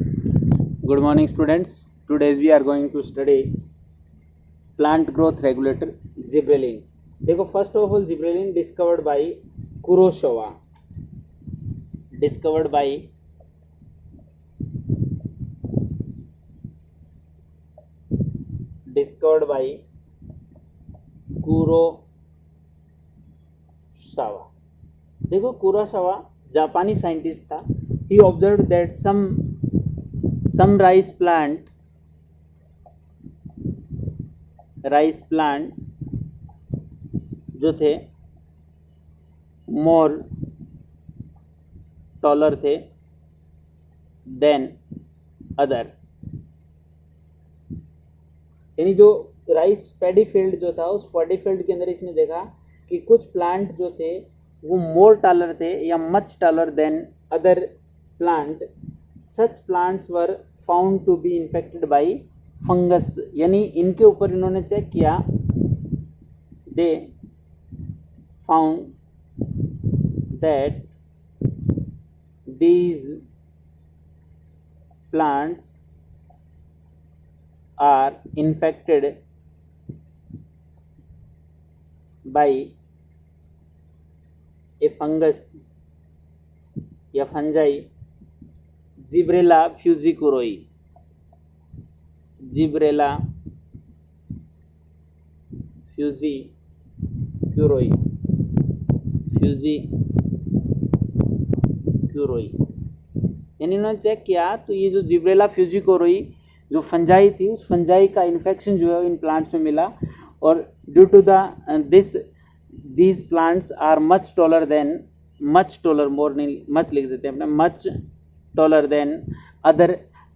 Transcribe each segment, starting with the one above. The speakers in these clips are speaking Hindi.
Good morning, students. Today we are going to study plant growth regulator gibberellins. देखो, first of all, gibberellin discovered by Kurosawa. Discovered by Kurosawa. देखो, कुरोसावा जापानी साइंटिस्ट था. He observed that some rice plant जो थे मोर टॉलर थे देन अदर. यानी जो राइस पैडी फील्ड जो था, उस पैडी फील्ड के अंदर इसने देखा कि कुछ प्लांट जो थे वो मोर टॉलर थे या much taller than other plant. Such plants were found to be infected by fungus. यानी इनके ऊपर इन्होंने चेक किया. They found that these plants are infected by a fungus या fungi Gibberella fujikuroi. Gibberella fujikuroi यानी उन्होंने चेक किया तो ये जो जिब्रेला फ्यूजिकुरोई जो फंजाई थी, उस फंजाई का इन्फेक्शन जो है इन प्लांट्स में मिला. और due to these plants are much taller than more नहीं मच लिख देते हैं अपने, much taller than other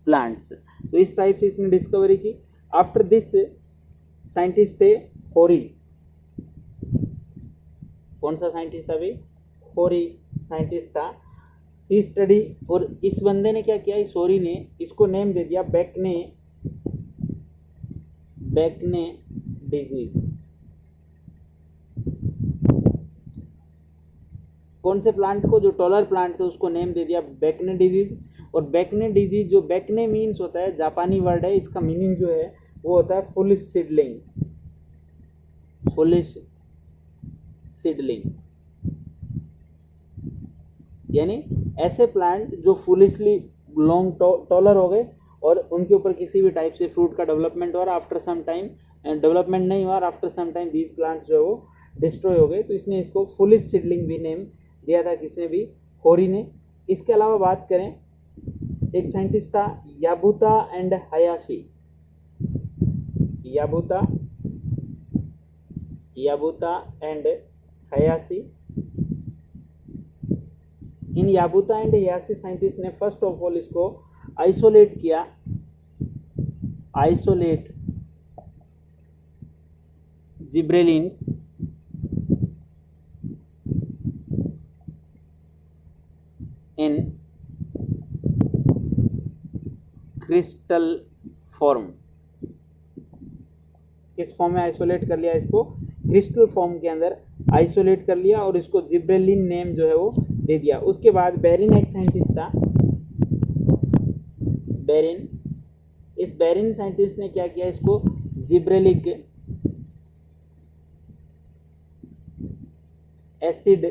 plants. तो इस टाइप से इसने डिस्कवरी की. आफ्टर दिस साइंटिस्ट थे होरी. कौन सा साइंटिस्ट था भाई? होरी साइंटिस्ट था. ही स्टडी. और इस बंदे ने क्या किया, इस होरी ने इसको नेम दे दिया बैकने डिजीज. कौन से प्लांट को? जो टॉलर प्लांट थे उसको नेम दे दिया बैकने डिजीज. और बैकने डिजीज, जो बैकने मीन्स होता है, जापानी वर्ड है, इसका मीनिंग जो है वो होता है फुलिश सीडलिंग. यानी ऐसे प्लांट जो फुलिशली लॉन्ग टॉलर हो गए और उनके ऊपर किसी भी टाइप से फ्रूट का डेवलपमेंट हो रहा, आफ्टर सम टाइम डेवलपमेंट नहीं हुआ, after some time these plants जो है वो डिस्ट्रॉय हो गए. तो इसने इसको फुलिश सीडलिंग भी नेम दिया था. किसने भी? होरी ने. इसके अलावा बात करें, एक साइंटिस्ट था Yabuta and Hayashi. Yabuta and Hayashi. इन याबुता एंड हयाशी साइंटिस्ट ने फर्स्ट ऑफ ऑल इसको आइसोलेट किया. Gibberellins in crystal form. किस फॉर्म में आइसोलेट कर लिया इसको? क्रिस्टल फॉर्म के अंदर आइसोलेट कर लिया और इसको जिब्रेलिन नेम जो है वो दे दिया. उसके बाद बेरिन एक साइंटिस्ट था. इस बेरिन साइंटिस्ट ने क्या किया, इसको जिब्रेलिक एसिड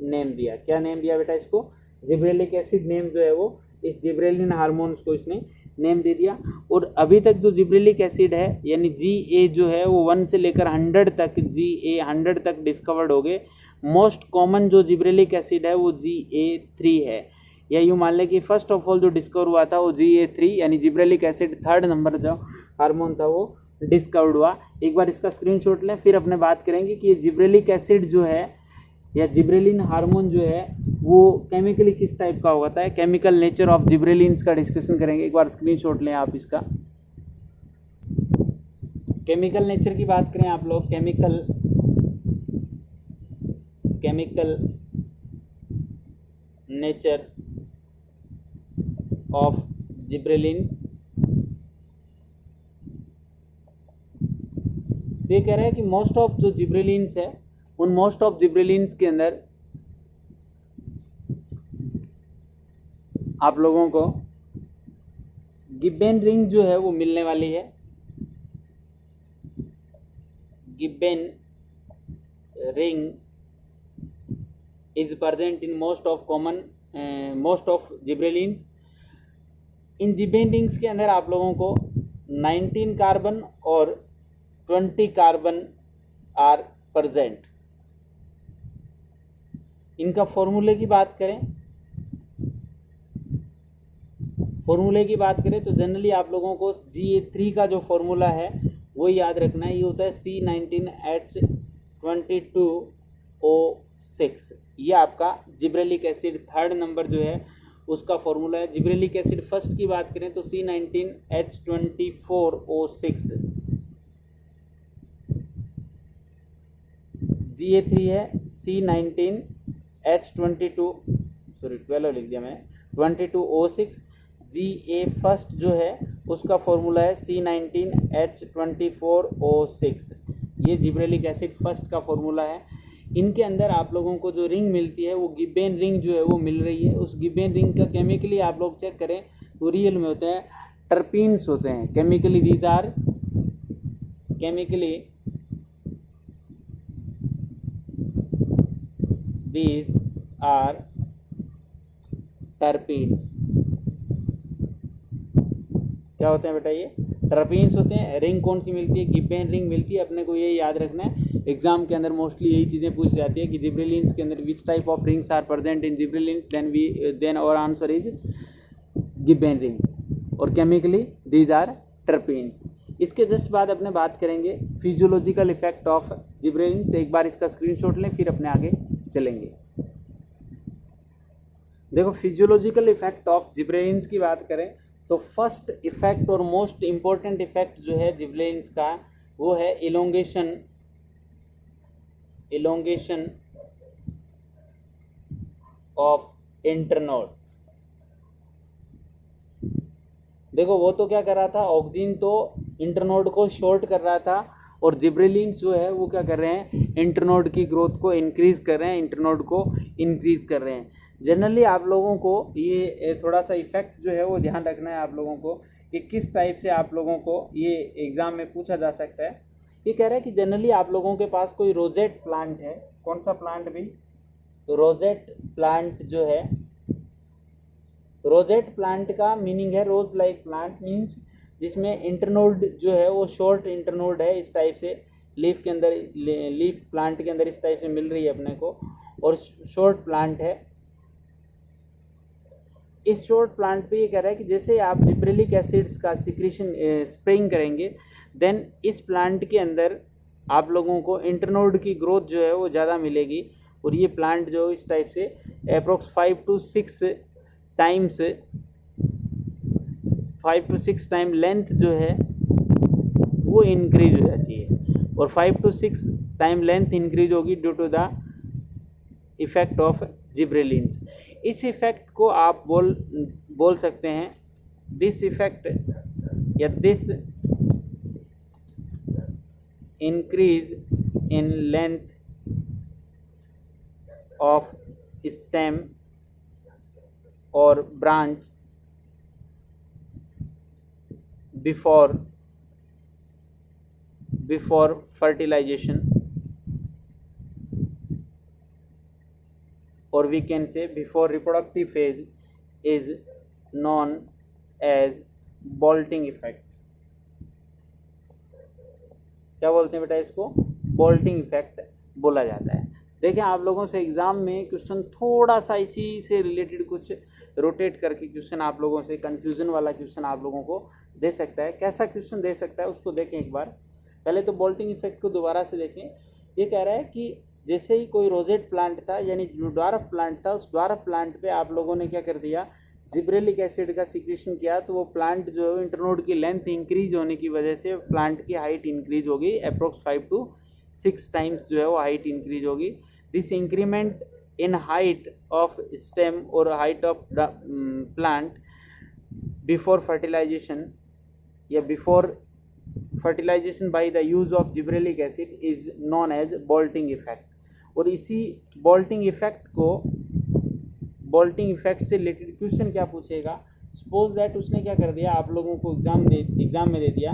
नेम दिया. क्या नेम दिया बेटा इसको? जिब्रेलिक एसिड नेम जो है वो इस जिब्रेलिन हार्मोन्स को इसने नेम दे दिया. और अभी तक जो जिब्रेलिक एसिड है यानी GA जो है वो 1 से लेकर 100 तक, GA 100 तक डिस्कवर्ड हो गए. मोस्ट कॉमन जो जिब्रेलिक एसिड है वो GA3 है. या यूँ मान लें कि फर्स्ट ऑफ ऑल जो डिस्कवर हुआ था वो GA3 यानी जिब्रेलिक एसिड 3rd नंबर जो हार्मोन था वो डिस्कवर्ड हुआ. एक बार इसका स्क्रीनशॉट लें, फिर अपने बात करेंगे कि ये जिब्रेलिक एसिड जो है या जिब्रेलिन हार्मोन जो है वो केमिकली किस टाइप का होता है. केमिकल नेचर ऑफ जिब्रेलिन्स का डिस्कशन करेंगे. एक बार स्क्रीनशॉट लें आप इसका. केमिकल नेचर की बात करें आप लोग, केमिकल नेचर ऑफ जिब्रेलिन्स. ये कह रहा है कि मोस्ट ऑफ जो जिब्रेलिन्स है, उन मोस्ट ऑफ जिब्रेलिन्स के अंदर आप लोगों को गिब्बन रिंग जो है वो मिलने वाली है। Gibbon ring is present in most of gibberellins. In Gibbon rings के अंदर आप लोगों को 19 कार्बन और 20 कार्बन आर प्रेजेंट। इनका फॉर्मूले की बात करें तो जनरली आप लोगों को Ga3 का जो फॉर्मूला है वो याद रखना है। ये होता है C19H22O6। ये आपका जिब्रेलिक एसिड थर्ड नंबर जो है उसका फॉर्मूला है। जिब्रेलिक एसिड फर्स्ट की बात करें तो C19H24O6। Ga3 है C19H12 लिख दिया मैं 22O6। Ga फर्स्ट जो है उसका फॉर्मूला है C19H24O6। ये जिब्रेलिक एसिड फर्स्ट का फॉर्मूला है। इनके अंदर आप लोगों को जो रिंग मिलती है वो गिब्बन रिंग जो है वो मिल रही है। उस गिब्बन रिंग का केमिकली आप लोग चेक करें तो रियल में होते हैं टर्पीन्स होते हैं। Chemically these are terpenes. क्या होते हैं बेटा? ये टर्पीन्स होते हैं। रिंग कौन सी मिलती है? गिब्बन रिंग मिलती है। अपने को ये याद रखना है, एग्जाम के अंदर मोस्टली यही चीज़ें पूछ जाती है कि जिब्रेलिन्स के अंदर which type of rings are present in gibberellins, then our answer is gibbane ring और केमिकली दीज आर टर्पीन्स। इसके जस्ट बाद अपने बात करेंगे फिजियोलॉजिकल इफेक्ट ऑफ जिब्रेलिन। तो एक बार इसका स्क्रीनशॉट लें फिर अपने आगे चलेंगे। देखो फिजियोलॉजिकल इफेक्ट ऑफ जिब्रेलिन्स की बात करें तो फर्स्ट इफेक्ट और मोस्ट इंपॉर्टेंट इफेक्ट जो है जिब्रेलिन्स का वो है इलोंगेशन ऑफ इंटरनोड। देखो वो तो क्या कर रहा था, ऑक्सीजन तो इंटरनोड को शॉर्ट कर रहा था और जिब्रेलिन्स जो है वो क्या कर रहे हैं, इंटरनोड की ग्रोथ को इंक्रीज कर रहे हैं, जनरली आप लोगों को ये थोड़ा सा इफेक्ट जो है वो ध्यान रखना है आप लोगों को कि किस टाइप से आप लोगों को ये एग्जाम में पूछा जा सकता है। ये कह रहा है कि जनरली आप लोगों के पास कोई रोजेट प्लांट है। कौन सा प्लांट भी? तो रोजेट प्लांट जो है, रोजेट प्लांट का मीनिंग है रोज लाइक प्लांट, मीन्स जिसमें इंटरनोड जो है वो शॉर्ट इंटरनोड है। इस टाइप से लीफ के अंदर, लीफ प्लांट के अंदर इस टाइप से मिल रही है अपने को और शॉर्ट प्लांट है। इस शॉर्ट प्लांट पे ये कह रहा है कि जैसे आप जिब्रेलिक एसिड्स का सिक्रीशन स्प्रेइंग करेंगे देन इस प्लांट के अंदर आप लोगों को इंटरनोड की ग्रोथ जो है वो ज़्यादा मिलेगी और ये प्लांट जो इस टाइप से अप्रोक्स 5 to 6 टाइम लेंथ जो है वो इंक्रीज हो जाती है और 5 to 6 टाइम लेंथ इंक्रीज होगी due to the effect of gibberellins. इस इफेक्ट को आप बोल सकते हैं दिस इफेक्ट या this increase in length of stem और branch before fertilization, or we can say before reproductive phase, is known as bolting effect। क्या बोलते हैं बेटा इसको? बोल्टिंग इफेक्ट बोला जाता है। देखिए आप लोगों से एग्जाम में क्वेश्चन थोड़ा सा इसी से रिलेटेड कुछ रोटेट करके क्वेश्चन आप लोगों से, कंफ्यूजन वाला क्वेश्चन आप लोगों को दे सकता है। कैसा क्वेश्चन दे सकता है उसको देखें एक बार। पहले तो बोल्टिंग इफेक्ट को दोबारा से देखें। ये कह रहा है कि जैसे ही कोई रोजेट प्लांट था यानी जो ड्वार्फ प्लांट था, उस ड्वार्फ प्लांट पे आप लोगों ने क्या कर दिया, जिब्रेलिक एसिड का सिक्रीशन किया तो वो प्लांट जो है इंटरनोड की लेंथ इंक्रीज होने की वजह से प्लांट की हाइट इंक्रीज होगी, अप्रोक्स 5 to 6 टाइम्स जो है वो हाइट इंक्रीज होगी। This increment in height of stem और height of plant before fertilization या before fertilization by the use of gibberellic acid is known as bolting effect। और इसी bolting effect से रिलेटेड क्वेश्चन क्या पूछेगा सपोज दैट उसने क्या कर दिया, आप लोगों को एग्जाम में दे दिया,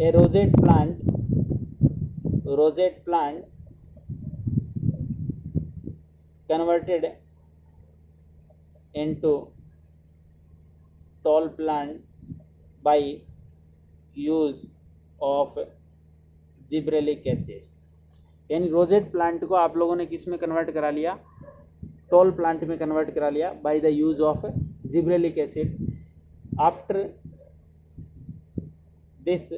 a rosette plant converted into tall plant by use of gibberellic acids. यानी रोजेट प्लांट को आप लोगों ने किस में कन्वर्ट करा लिया, टॉल प्लांट में कन्वर्ट करा लिया by the use of gibberellic acid. After this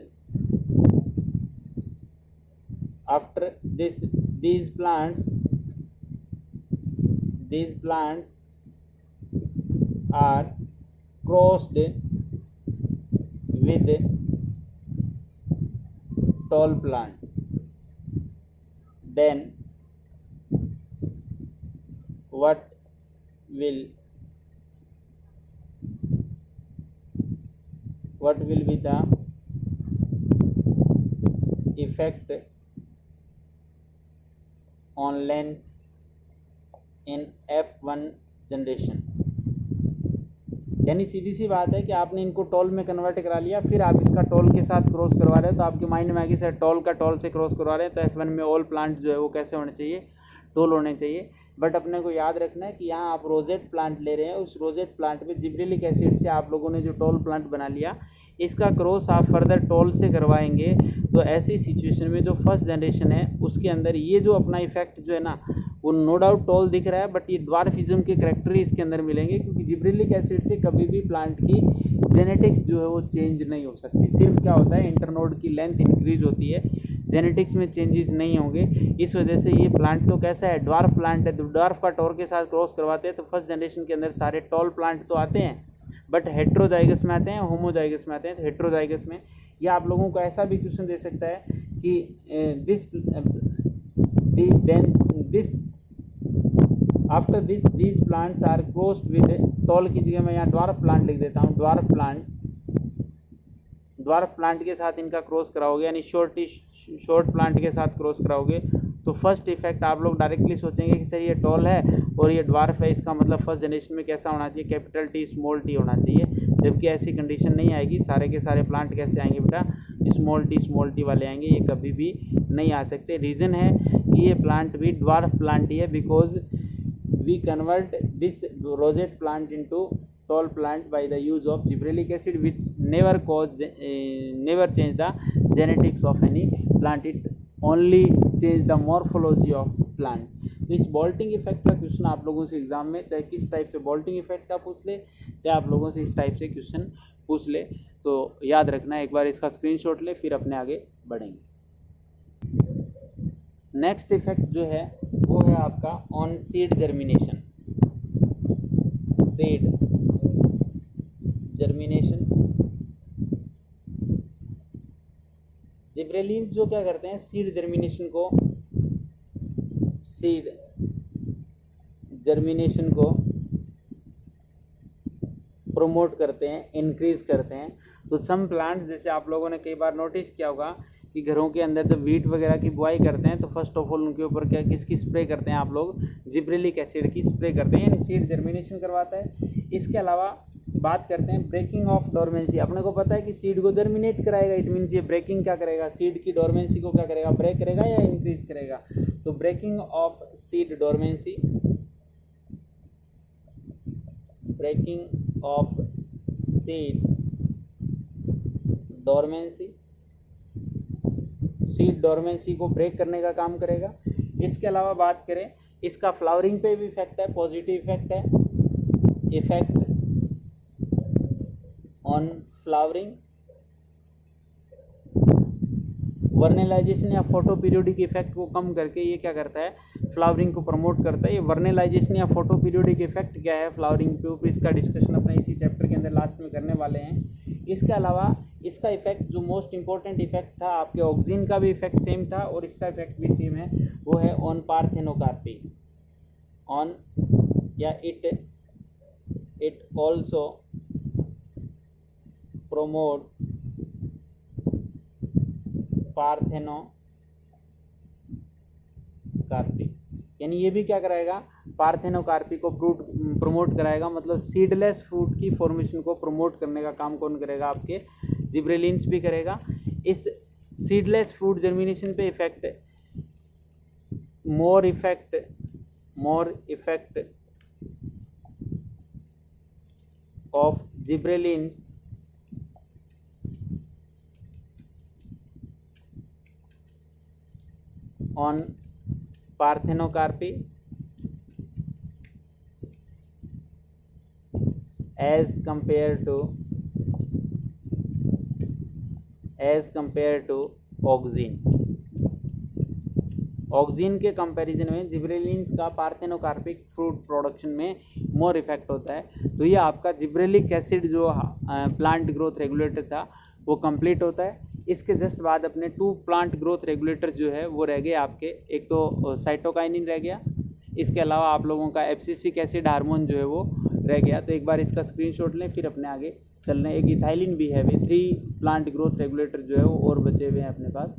these plants are crossed with tall plant, then what will be the effect on length in F1 generation. यानी सीधी सी बात है कि आपने इनको टॉल में कन्वर्ट करा लिया, फिर आप इसका टॉल के साथ क्रॉस करवा रहे हो, तो आपके माइंड में आगे से टॉल का टॉल से क्रॉस करवा रहे हैं, तो F1 में ऑल प्लांट जो है वो कैसे होने चाहिए, टॉल होने चाहिए। बट अपने को याद रखना है कि यहाँ आप रोजेट प्लांट ले रहे हैं, उस रोजेट प्लांट में जिब्रेलिक एसिड से आप लोगों ने जो टॉल प्लांट बना लिया, इसका क्रॉस आप फर्दर टॉल से करवाएंगे, तो ऐसी सिचुएशन में जो फर्स्ट जनरेशन है उसके अंदर ये जो अपना इफेक्ट जो है ना, वो नो डाउट टॉल दिख रहा है, बट ये ड्वार्फिज्म के करैक्टर ही इसके अंदर मिलेंगे, क्योंकि जिब्रेलिक एसिड से कभी भी प्लांट की जेनेटिक्स जो है वो चेंज नहीं हो सकती। सिर्फ क्या होता है, इंटरनोड की लेंथ इंक्रीज होती है, जेनेटिक्स में चेंजेस नहीं होंगे। इस वजह से ये प्लांट तो कैसा है, ड्वार्फ प्लांट है, तो ड्वार्फ का टॉल के साथ क्रॉस करवाते हैं, तो फर्स्ट जनरेशन के अंदर सारे टॉल प्लांट तो आते हैं, बट हेट्रोजाइगस में आते हैं, होमोजाइगस में आते हैं। तो हेट्रोजाइगस में या आप लोगों को ऐसा भी क्वेश्चन दे सकता है कि after this these plants are crossed with tall की जगह मैं यहाँ ड्वार्फ प्लांट लिख देता हूँ, ड्वार्फ प्लांट के साथ इनका क्रॉस कराओगे, यानी शॉर्ट प्लांट के साथ क्रॉस कराओगे, तो फर्स्ट इफेक्ट आप लोग डायरेक्टली सोचेंगे कि सर ये टॉल है और ये ड्वार्फ है, इसका मतलब फर्स्ट जनरेशन में कैसा होना चाहिए, कैपिटल टी स्मॉल टी होना चाहिए, जबकि ऐसी कंडीशन नहीं आएगी। सारे के सारे प्लांट कैसे आएंगे बेटा, स्मॉल टी वाले आएंगे, ये कभी भी नहीं आ सकते। रीज़न है कि ये प्लांट भी ड्वार्फ प्लांट ही है, because we convert this rosette plant into tall plant by the use of gibberellic acid, which never change the genetics of any plant, it only change the morphology of plant। तो इस बॉल्टिंग इफेक्ट का क्वेश्चन आप लोगों से एग्जाम में चाहे किस टाइप से बॉल्टिंग इफेक्ट का पूछ ले, चाहे आप लोगों से इस टाइप से क्वेश्चन पूछ ले, तो याद रखना, एक बार इसका स्क्रीनशॉट ले, फिर अपने आगे बढ़ेंगे। नेक्स्ट इफेक्ट जो है वो है आपका on seed germination. Seed germination, gibberellins जो क्या करते हैं, सीड जर्मिनेशन को प्रोमोट करते हैं, इंक्रीज करते हैं। तो सम प्लांट्स, जैसे आप लोगों ने कई बार नोटिस किया होगा कि घरों के अंदर जब वीट वगैरह की बुआई करते हैं, तो फर्स्ट ऑफ ऑल उनके ऊपर किसकी स्प्रे करते हैं आप लोग, जिब्रेलिक एसिड की स्प्रे करते हैं, यानी सीड जर्मिनेशन करवाता है। इसके अलावा बात करते हैं ब्रेकिंग ऑफ डोरमेंसी। अपने को पता है कि सीड को जर्मिनेट कराएगा, इट मीन्स ये ब्रेकिंग क्या करेगा, सीड की डोरमेंसी को क्या करेगा, ब्रेक करेगा या इंक्रीज करेगा। तो breaking of seed dormancy, breaking of seed dormancy, seed dormancy को ब्रेक करने का काम करेगा। इसके अलावा बात करें, इसका फ्लावरिंग पे भी इफेक्ट है, पॉजिटिव इफेक्ट है, इफेक्ट ऑन फ्लावरिंग। वर्नेलाइजेशन या फोटो पीरियोडिक इफेक्ट को कम करके ये क्या करता है, फ्लावरिंग को प्रमोट करता है। ये वर्नेलाइजेशन या फोटो पीरियोडिक इफेक्ट क्या है फ्लावरिंग के ऊपर, इसका डिस्कशन अपने इसी चैप्टर के अंदर लास्ट में करने वाले हैं। इसके अलावा इसका इफेक्ट जो मोस्ट इंपॉर्टेंट इफेक्ट था, आपके ऑक्सीजन का भी इफेक्ट सेम था और इसका इफेक्ट भी सेम है, वो है ऑन पार्थेनोकार्पी, ऑन या इट ऑल्सो promote पार्थेनोकार्पी। यानी ये भी क्या कराएगा, पार्थेनोकार्पी को प्रमोट कराएगा, मतलब सीडलेस फ्रूट की फॉर्मेशन को प्रमोट करने का काम कौन करेगा, आपके जिब्रेलिन्स भी करेगा। इस सीडलेस फ्रूट जर्मिनेशन पे effect, more effect of gibberellins on parthenocarpy as compared to auxin. Auxin के कंपैरिजन में जिब्रेलिन्स का पार्थेनोकार्पिक फ्रूट प्रोडक्शन में मोर इफेक्ट होता है। तो ये आपका जिब्रेलिक एसिड जो प्लांट ग्रोथ रेगुलेटर था वो कंप्लीट होता है। इसके जस्ट बाद अपने 2 प्लांट ग्रोथ रेगुलेटर जो है वो रह गए आपके, एक तो साइटोकाइनिन रह गया, इसके अलावा आप लोगों का एब्सिसिक एसिड हार्मोन जो है वो रह गया। तो एक बार इसका स्क्रीनशॉट लें, फिर अपने आगे चल रहे हैं। एक इथाइलिन भी है, भी 3 प्लांट ग्रोथ रेगुलेटर जो है वो और बचे हुए हैं अपने पास।